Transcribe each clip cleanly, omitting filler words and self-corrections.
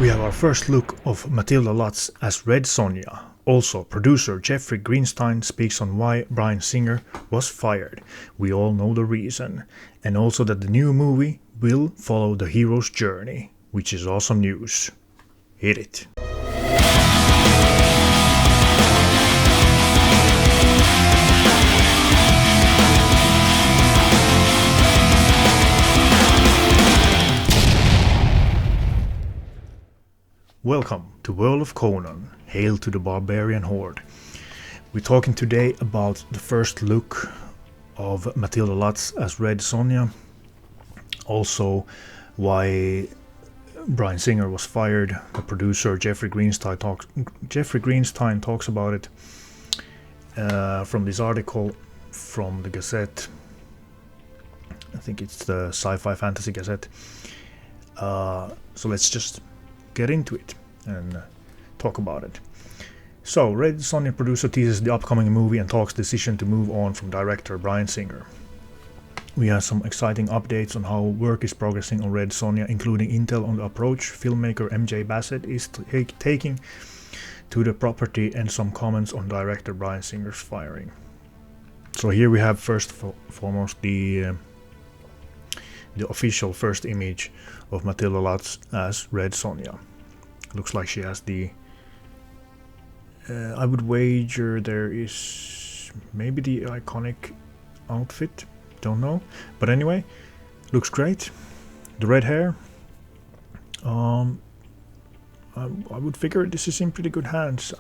We have our first look of Matilda Lutz as Red Sonja. Also, producer Jeffrey Greenstein speaks on why Bryan Singer was fired. We all know the reason. And also that the new movie will follow the hero's journey, which is awesome news. Hit it. Welcome to World of Conan. Hail to the Barbarian Horde. We're talking today about the first look of Matilda Lutz as Red Sonja. Also, why Bryan Singer was fired. The producer Jeffrey Greenstein talks about it from this article from the Gazette. I think it's the Sci-Fi Fantasy Gazette. So let's just get into it and talk about it. So, Red Sonja producer teases the upcoming movie and talks decision to move on from director Bryan Singer. We have some exciting updates on how work is progressing on Red Sonja, including intel on the approach filmmaker MJ Bassett is taking to the property and some comments on director Bryan Singer's firing. So here we have first foremost the official first image of Matilda Lutz as Red Sonja. Looks like she has the I would wager there is maybe the iconic outfit, don't know, but anyway, looks great. The red hair, I would figure this is in pretty good hands.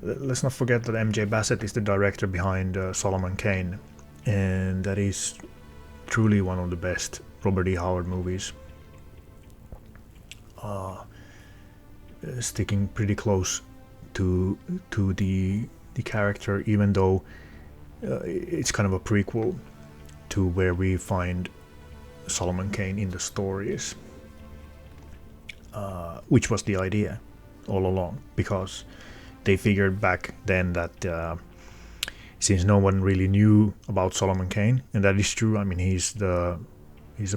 Let's not forget that MJ Bassett is the director behind Solomon Kane, and that is truly one of the best Robert E. Howard movies. Sticking pretty close to the character, even though it's kind of a prequel to where we find Solomon Kane in the stories, which was the idea all along, because they figured back then that since no one really knew about Solomon Kane, and that is true. I mean, he's a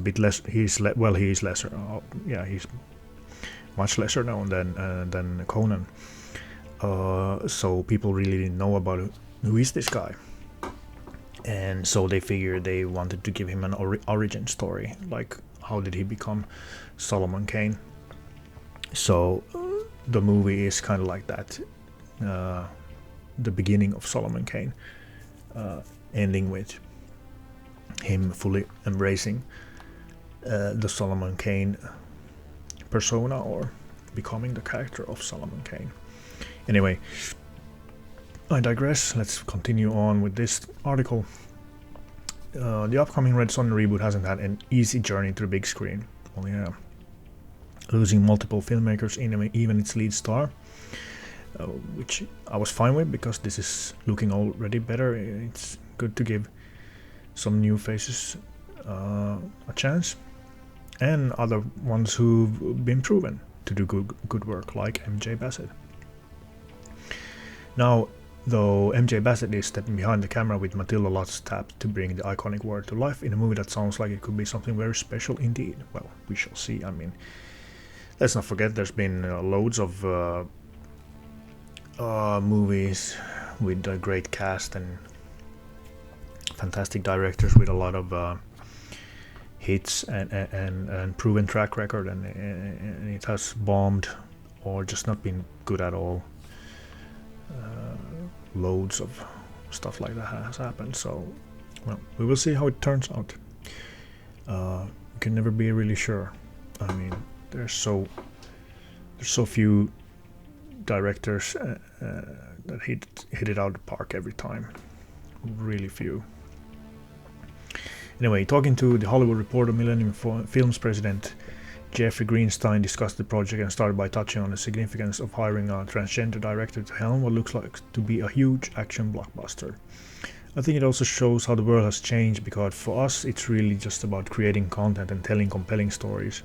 bit less. He's lesser. He's much lesser known than Conan. So people really didn't know about who is this guy, and so they figured they wanted to give him an origin story, like how did he become Solomon Kane. So the movie is kind of like that, the beginning of Solomon Kane, ending with him fully embracing the Solomon Kane persona, or becoming the character of Solomon Kane. Anyway, I digress. Let's continue on with this article. The upcoming Red Sonja reboot hasn't had an easy journey to the big screen. Well, yeah. Losing multiple filmmakers in even its lead star, which I was fine with because this is looking already better. It's good to give some new faces a chance, and other ones who've been proven to do good work, like MJ Bassett. Now, though MJ Bassett is stepping behind the camera with Matilda Lutz tapped to bring the iconic word to life in a movie that sounds like it could be something very special indeed. Well, we shall see. I mean, let's not forget there's been loads of movies with a great cast and fantastic directors with a lot of hits and proven track record, and it has bombed or just not been good at all. Loads of stuff like that has happened, so well, we will see how it turns out. You can never be really sure. I mean, there's so few directors that hit it out of the park every time. Really few. Anyway, talking to the Hollywood Reporter, Millennium Films president Jeffrey Greenstein discussed the project and started by touching on the significance of hiring a transgender director to helm what looks like to be a huge action blockbuster. I think it also shows how the world has changed, because for us it's really just about creating content and telling compelling stories.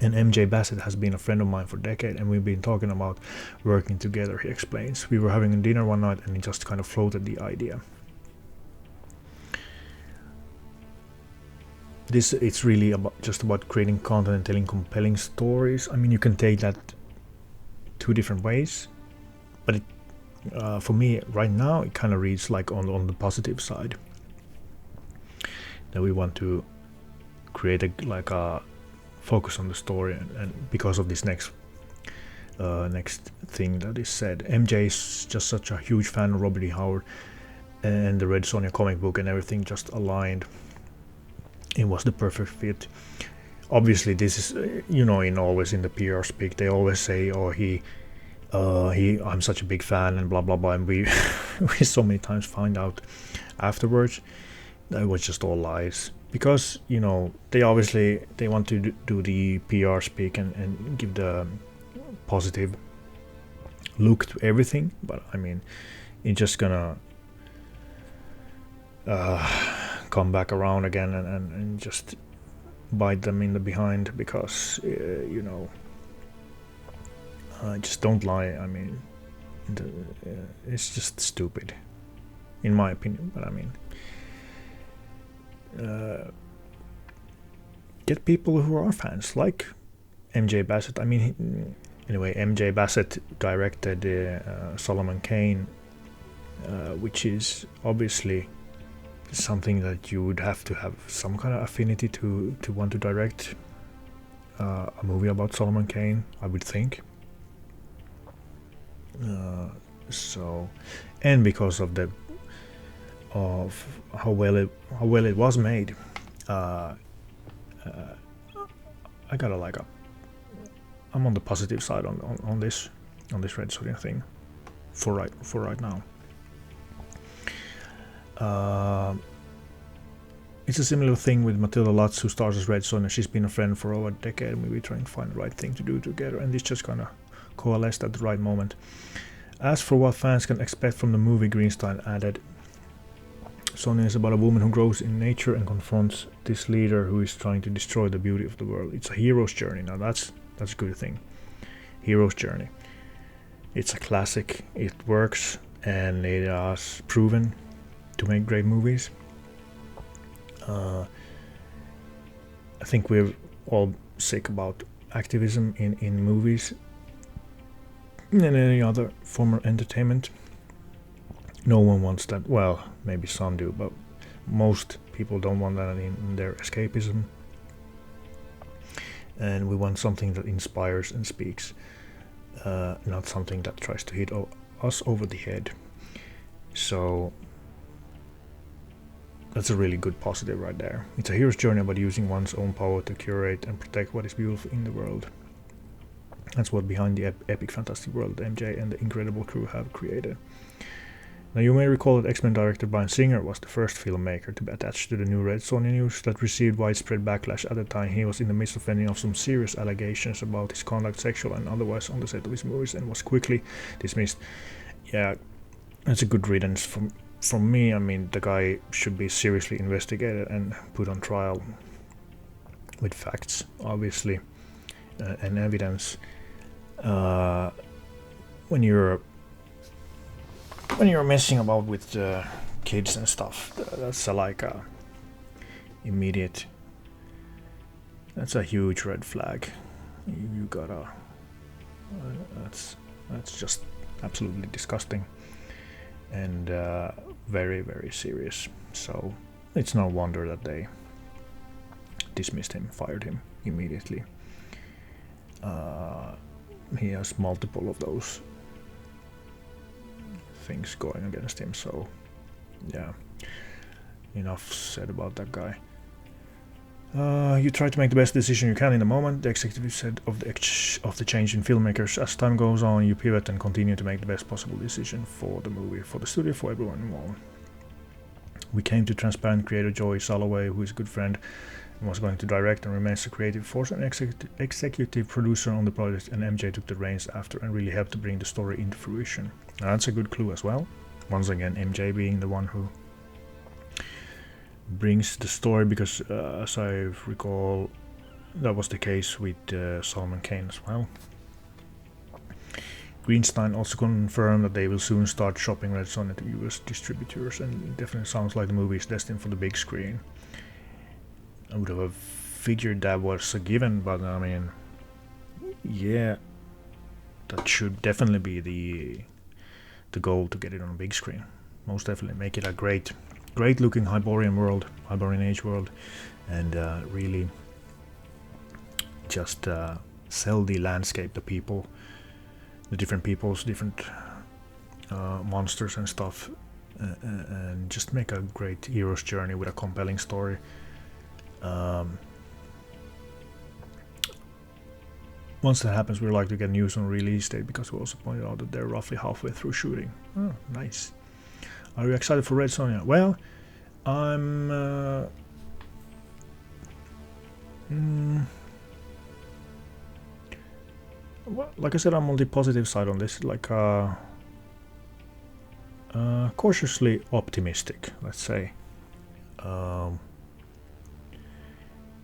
And MJ Bassett has been a friend of mine for a decade, and we've been talking about working together, he explains. We were having a dinner one night and he just kind of floated the idea. it's really just about creating content and telling compelling stories. I mean, you can take that two different ways, but for me right now it kind of reads like on the positive side, that we want to create a focus on the story, and because of this next thing that is said. MJ is just such a huge fan of Robert E. Howard, and the Red Sonja comic book and everything just aligned. It was the perfect fit. Obviously, this is, always in the PR speak, they always say, "Oh, I'm such a big fan," and blah blah blah. And we so many times find out afterwards that it was just all lies, because they want to do the PR speak and give the positive look to everything, but I mean, it's just gonna come back around again and just bite them in the behind, because just don't lie. I mean, it's just stupid, in my opinion. But I mean, get people who are fans, like MJ Bassett. I mean, anyway, MJ Bassett directed Solomon Kane, which is obviously something that you would have to have some kind of affinity to want to direct a movie about Solomon Kane, I would think. So, and because of how well it was made, I gotta I'm on the positive side on this Red Sonja thing for right now. It's a similar thing with Matilda Lutz, who stars as Red Sonja. She's been a friend for over a decade, and we're trying to find the right thing to do together, and this just kind of coalesced at the right moment. As for what fans can expect from the movie, Greenstein added, Sonja is about a woman who grows in nature and confronts this leader who is trying to destroy the beauty of the world. It's a hero's journey. Now that's a good thing. Hero's journey. It's a classic. It works, and it has proven to make great movies. I think we're all sick about activism in movies and any other form of entertainment. No one wants that. Well, maybe some do, but most people don't want that in their escapism. And we want something that inspires and speaks, not something that tries to hit us over the head. So that's a really good positive right there. It's a hero's journey about using one's own power to curate and protect what is beautiful in the world. That's what Behind the Epic Fantastic World MJ and the incredible crew have created. Now, you may recall that X-Men director Bryan Singer was the first filmmaker to be attached to the new Red Sonja news that received widespread backlash at the time. He was in the midst of fending off some serious allegations about his conduct, sexual and otherwise, on the set of his movies, and was quickly dismissed. Yeah, that's a good riddance from me. I mean, the guy should be seriously investigated and put on trial with facts, obviously, and evidence. When you're messing about with kids and stuff, that's immediate. That's a huge red flag. You gotta. That's just absolutely disgusting, and very, very serious. So it's no wonder that they dismissed him, fired him immediately. He has multiple of those things going against him, so yeah, enough said about that guy. You try to make the best decision you can in the moment, the executive said of the change in filmmakers. As time goes on, you pivot and continue to make the best possible decision for the movie, for the studio, for everyone involved. We came to transparent creator Joey Soloway, who is a good friend and was going to direct and remains the creative force and executive producer on the project, and MJ took the reins after and really helped to bring the story into fruition. Now, that's a good clue as well. Once again, MJ being the one who brings the story, because as I recall, that was the case with Solomon Kane as well. Greenstein also confirmed that they will soon start shopping Red Sonja at US distributors, and it definitely sounds like the movie is destined for the big screen. I would have figured that was a given, but I mean, yeah, that should definitely be the goal, to get it on a big screen. Most definitely make it a great looking Hyborian Age world, and really just sell the landscape, the people, the different peoples, different monsters and stuff, and just make a great hero's journey with a compelling story. Once that happens, we'd like to get news on release date, because we also pointed out that they're roughly halfway through shooting. Oh, nice. Are you excited for Red Sonja? Well, I'm well, like I said, I'm on the positive side on this, like cautiously optimistic, let's say,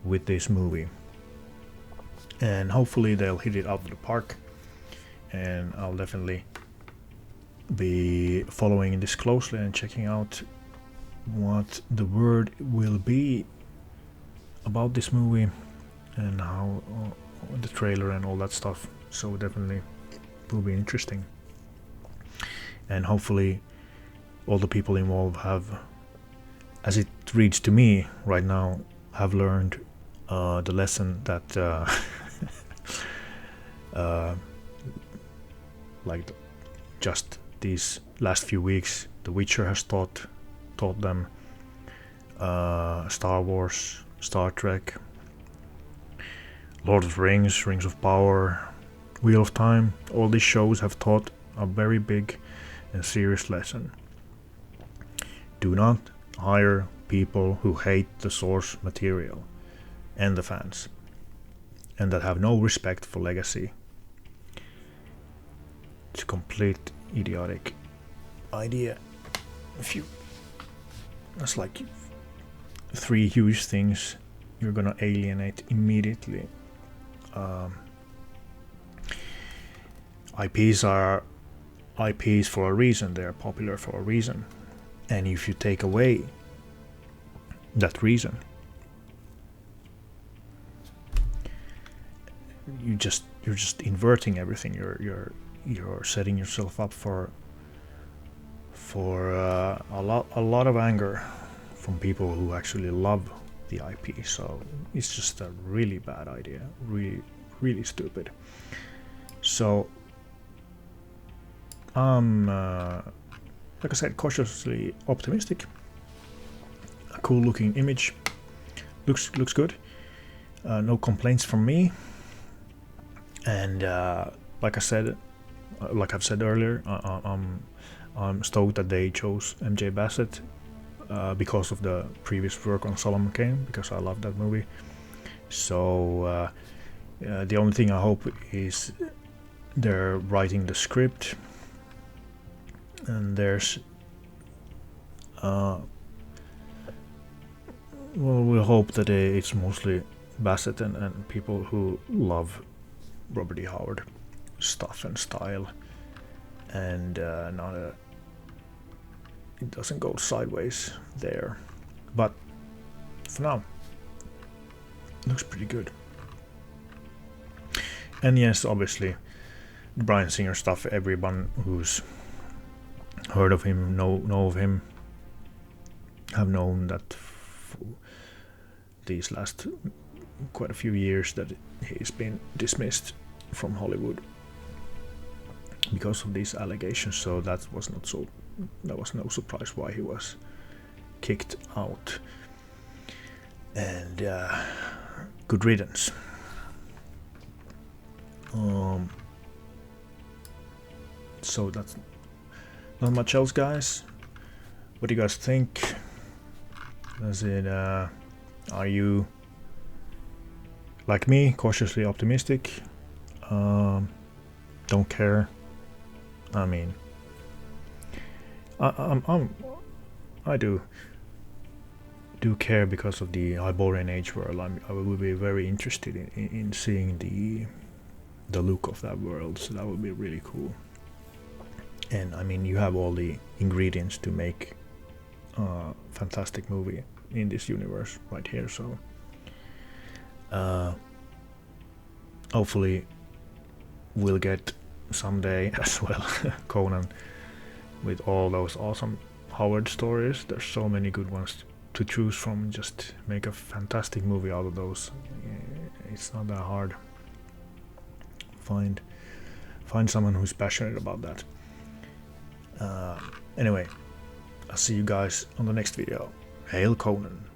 with this movie. And hopefully they'll hit it out of the park, and I'll definitely be following this closely and checking out what the word will be about this movie, and how the trailer and all that stuff. So definitely will be interesting, and hopefully all the people involved have, as it reads to me right now, have learned the lesson that like just these last few weeks, The Witcher has taught them, Star Wars, Star Trek, Lord of the Rings, Rings of Power, Wheel of Time. All these shows have taught a very big and serious lesson. Do not hire people who hate the source material and the fans, and that have no respect for legacy. It's a complete idiotic idea. That's like 3 huge things you're gonna alienate immediately. IPs are IPs for a reason. They're popular for a reason, and if you take away that reason, you're just inverting everything. You're setting yourself up for a lot of anger from people who actually love the IP. So it's just a really bad idea, really stupid. So I'm like I said, cautiously optimistic. A cool looking image, looks good. No complaints from me. And like I've said earlier, I'm stoked that they chose MJ Bassett because of the previous work on Solomon Kane, because I love that movie. So the only thing I hope is they're writing the script, and there's we'll hope that it's mostly Bassett and people who love Robert E. Howard stuff and style, and it doesn't go sideways there. But for now, it looks pretty good. And yes, obviously, the Bryan Singer stuff. Everyone who's heard of him, know of him, have known that these last quite a few years that he's been dismissed from Hollywood because of these allegations. So that was no surprise why he was kicked out. And good riddance. So that's not much else, guys. What do you guys think? Are you like me, cautiously optimistic? Don't care. I mean, I do care because of the Hyborian Age world. I would be very interested in seeing the look of that world. So that would be really cool. And I mean, you have all the ingredients to make a fantastic movie in this universe right here. So Hopefully we'll get someday as well Conan with all those awesome Howard stories. There's so many good ones to choose from. Just make a fantastic movie out of those. It's not that hard. Find someone who's passionate about that. Anyway, I'll see you guys on the next video. Hail Conan!